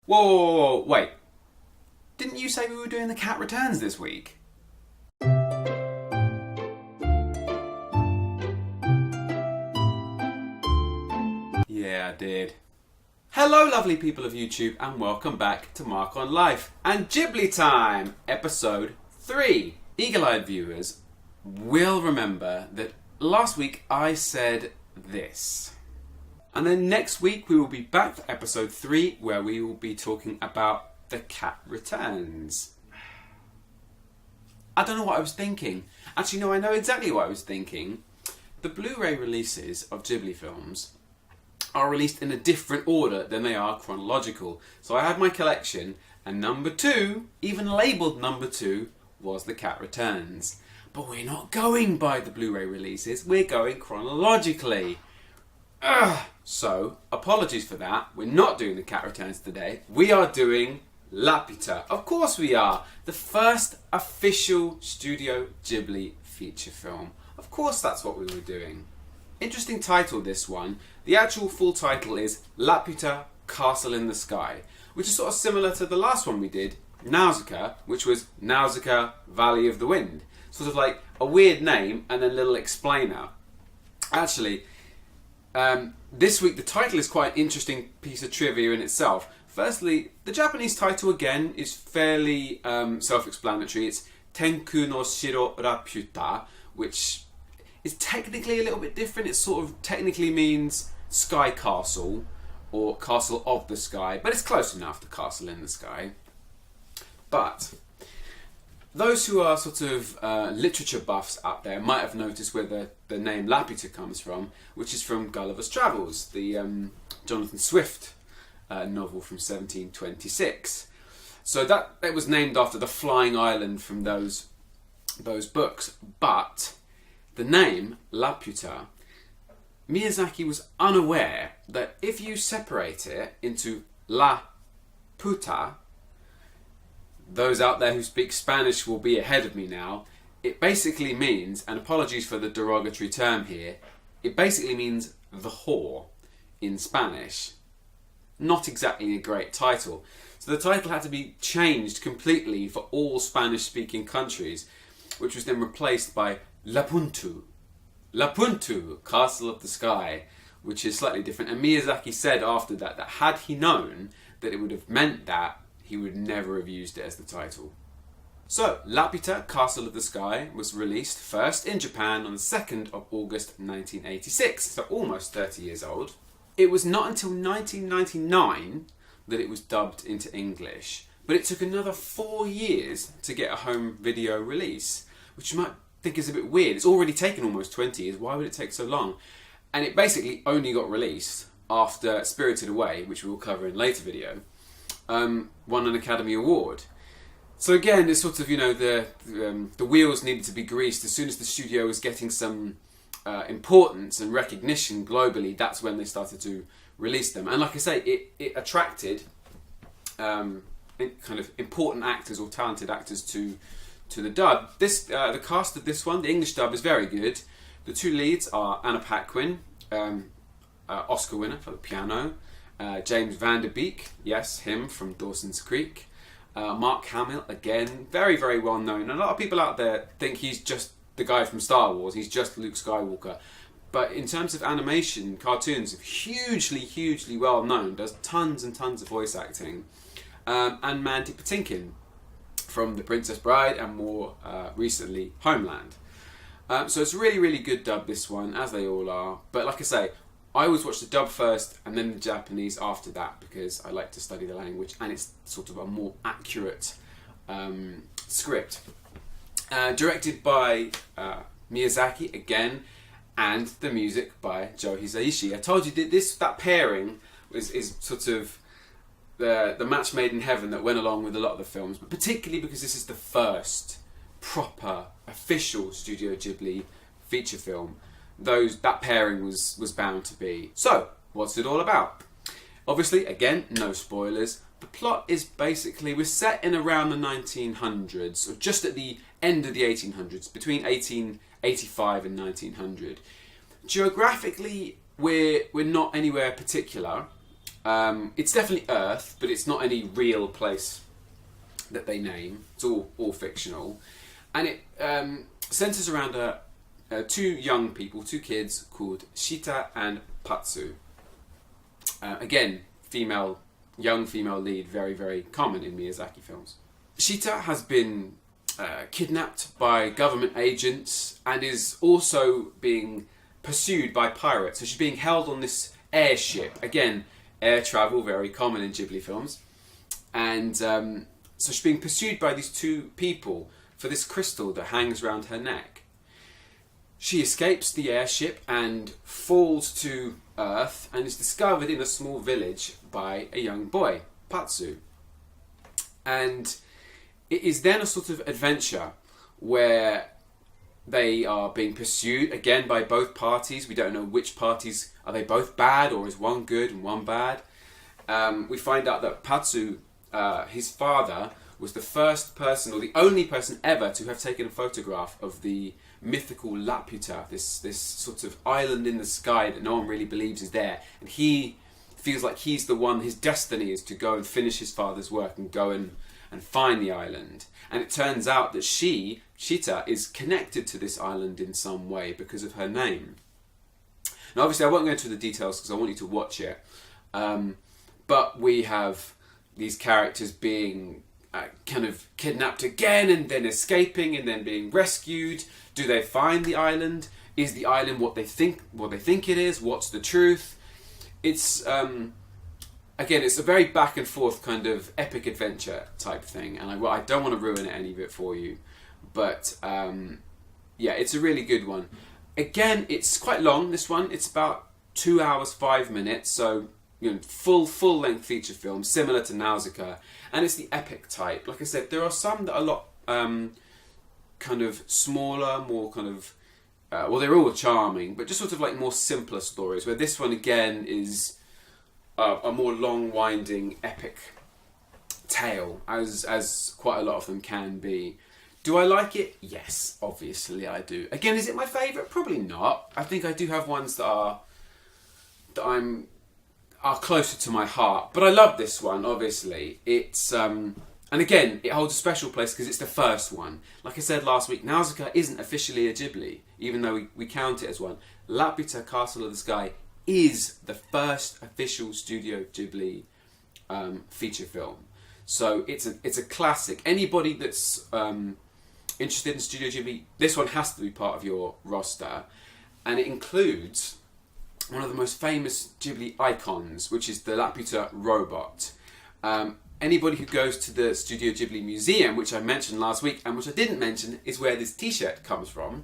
Whoa, whoa, whoa, wait. Didn't you say we were doing the Cat Returns this week? Yeah, I did. Hello, lovely people of YouTube, and welcome back to Mark on Life and GhibliTime, episode 3. Eagle-eyed viewers will remember that last week I said this. And then next week we will be back for episode 3, where we will be talking about The Cat Returns. I don't know what I was thinking. Actually, no, I know exactly what I was thinking. The Blu-ray releases of Ghibli films are released in a different order than they are chronological. So I had my collection, and number 2, even labelled number 2, was The Cat Returns. But we're not going by the Blu-ray releases, we're going chronologically. So, apologies for that. We're not doing The Cat Returns today. We are doing Laputa. Of course we are. The first official Studio Ghibli feature film. Of course that's what we were doing. Interesting title, this one. The actual full title is Laputa, Castle in the Sky, which is sort of similar to the last one we did, Nausicaa, which was Nausicaa, Valley of the Wind. Sort of like a weird name and then a little explainer. Actually, this week the title is quite an interesting piece of trivia in itself. Firstly, the Japanese title again is fairly self-explanatory. It's Tenku no Shiro Laputa, which is technically a little bit different. It sort of technically means Sky Castle or Castle of the Sky, but it's close enough to Castle in the Sky. But those who are sort of literature buffs out there might have noticed where the name Laputa comes from, which is from Gulliver's Travels, the Jonathan Swift novel from 1726. So that it was named after the flying island from those books. But the name Laputa, Miyazaki was unaware that if you separate it into La Puta, those out there who speak Spanish will be ahead of me now. It basically means, and apologies for the derogatory term here, it basically means the whore in Spanish. Not exactly a great title. So the title had to be changed completely for all Spanish-speaking countries, which was then replaced by Lapuntu. Lapuntu, Castle of the Sky, which is slightly different. And Miyazaki said after that had he known that it would have meant that, he would never have used it as the title. So, Laputa, Castle of the Sky was released first in Japan on the 2nd of August 1986, so almost 30 years old. It was not until 1999 that it was dubbed into English, but it took another 4 years to get a home video release, which you might think is a bit weird. It's already taken almost 20 years, why would it take so long? And it basically only got released after Spirited Away, which we will cover in a later video, won an Academy Award. So again, it's sort of, you know, the wheels needed to be greased. As soon as the studio was getting some importance and recognition globally, that's when they started to release them. And like I say, it attracted kind of important actors or talented actors to the dub. The cast of this one, the English dub, is very good. The two leads are Anna Paquin, Oscar winner for the piano, James Van Der Beek, yes, him from Dawson's Creek, Mark Hamill, again, very, very well known. And a lot of people out there think he's just the guy from Star Wars, he's just Luke Skywalker. But in terms of animation, cartoons, hugely, hugely well known, does tons and tons of voice acting. And Mandy Patinkin from The Princess Bride and more recently Homeland. So it's a really, really good dub, this one, as they all are. But like I say, I always watch the dub first and then the Japanese after that because I like to study the language and it's sort of a more accurate script. Directed by Miyazaki again, and the music by Joe Hisaishi. I told you that pairing is sort of the match made in heaven that went along with a lot of the films, but particularly because this is the first proper official Studio Ghibli feature film. That pairing was bound to be. So, what's it all about? Obviously, again, no spoilers. The plot is basically, we're set in around the 1900s, or just at the end of the 1800s, between 1885 and 1900. Geographically, we're not anywhere particular. It's definitely Earth, but it's not any real place that they name. It's all fictional. And it centres around two young people, two kids called Shita and Patsu. Again, young female lead, very, very common in Miyazaki films. Shita has been kidnapped by government agents and is also being pursued by pirates. So she's being held on this airship. Again, air travel, very common in Ghibli films. And so she's being pursued by these two people for this crystal that hangs around her neck. She escapes the airship and falls to Earth and is discovered in a small village by a young boy, Patsu. And it is then a sort of adventure where they are being pursued, again, by both parties. We don't know which parties, are they both bad or is one good and one bad? We find out that Patsu, his father, was the first person or the only person ever to have taken a photograph of the mythical Laputa, this sort of island in the sky that no one really believes is there. And he feels like he's the one, his destiny is to go and finish his father's work and go and find the island. And it turns out that Shita, is connected to this island in some way because of her name. Now obviously I won't go into the details because I want you to watch it. But we have these characters being kind of kidnapped again and then escaping and then being rescued. Do they find the island? Is the island what they think it is? What's the truth? It's again, it's a very back and forth kind of epic adventure type thing, and I don't want to ruin any of it for you, but yeah, it's a really good one. Again, it's quite long, this one. It's about 2 hours 5 minutes, so full length feature film, similar to Nausicaa, and it's the epic type. Like I said, there are some that are a lot kind of smaller, more kind of well, they're all charming, but just sort of like more simpler stories, where this one again is a more long winding epic tale, as quite a lot of them can be. Do I like it? Yes, obviously I do. Again, is it my favourite? Probably not. I think I do have ones that are closer to my heart, but I love this one. Obviously, it's and again, it holds a special place because it's the first one. Like I said last week, Nausicaa isn't officially a Ghibli, even though we count it as one. Laputa, Castle of the Sky is the first official Studio Ghibli feature film. So it's a classic. Anybody that's interested in Studio Ghibli, this one has to be part of your roster, and it includes one of the most famous Ghibli icons, which is the Laputa robot. Anybody who goes to the Studio Ghibli Museum, which I mentioned last week, and which I didn't mention, is where this t-shirt comes from,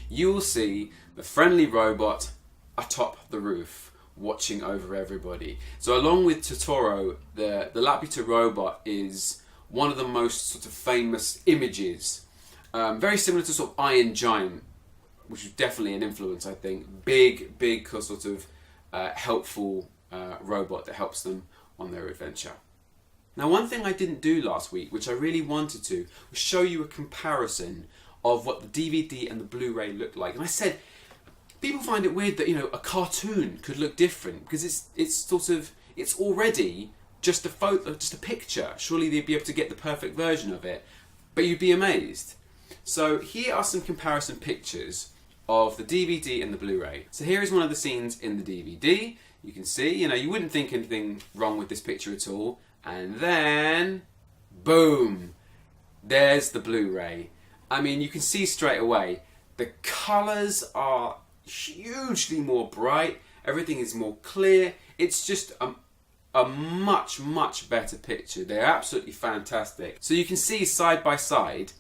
you will see the friendly robot atop the roof, watching over everybody. So along with Totoro, the Laputa robot is one of the most sort of famous images. Very similar to sort of Iron Giant, which is definitely an influence, I think. Big sort of helpful robot that helps them on their adventure. Now, one thing I didn't do last week, which I really wanted to, was show you a comparison of what the DVD and the Blu-ray look like. And I said, people find it weird that, a cartoon could look different because it's already just a photo, just a picture. Surely they'd be able to get the perfect version of it, but you'd be amazed. So here are some comparison pictures of the DVD and the Blu-ray. So here is one of the scenes in the DVD. You can see, you wouldn't think anything wrong with this picture at all. And then, boom, there's the Blu-ray. I mean, you can see straight away, the colours are hugely more bright. Everything is more clear. It's just a much better picture. They're absolutely fantastic. So you can see side by side,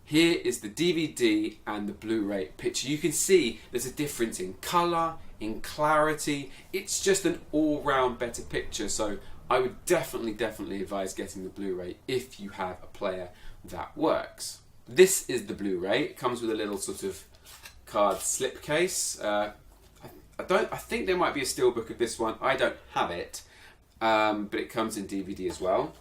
here is the DVD and the Blu-ray picture. You can see there's a difference in colour, in clarity. It's just an all-round better picture. So I would definitely advise getting the Blu-ray if you have a player that works. This is the Blu-ray. It comes with a little sort of card slipcase. I think there might be a steelbook of this one. I don't have it, but it comes in DVD as well.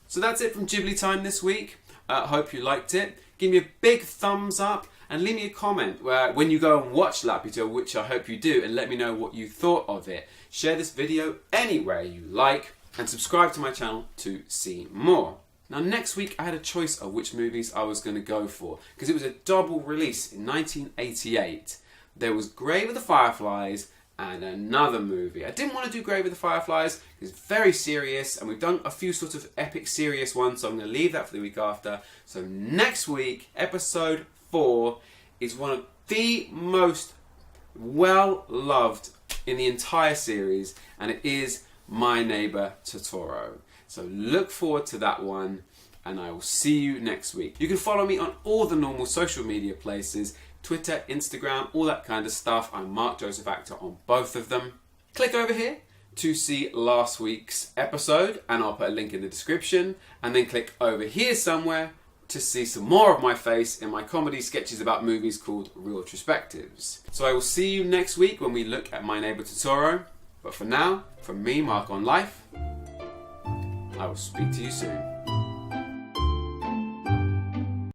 So that's it from GhibliTime this week. I hope you liked it. Give me a big thumbs up and leave me a comment when you go and watch Laputa, which I hope you do, and let me know what you thought of it. Share this video anywhere you like, and subscribe to my channel to see more. Now next week I had a choice of which movies I was going to go for, because it was a double release in 1988. There was Grave of the Fireflies and another movie. I didn't want to do Grave of the Fireflies, it's very serious, and we've done a few sort of epic serious ones, so I'm going to leave that for the week after. So next week, episode 4 is one of the most well-loved in the entire series, and it is My Neighbor Totoro. So look forward to that one, and I will see you next week. You can follow me on all the normal social media places, Twitter, Instagram, all that kind of stuff. I'm Mark Joseph Actor on both of them. Click over here to see last week's episode, and I'll put a link in the description, and then click over here somewhere to see some more of my face in my comedy sketches about movies called Real Retrospectives. So I will see you next week when we look at My Neighbor Totoro. But for now, from me, Mark on Life, I will speak to you soon.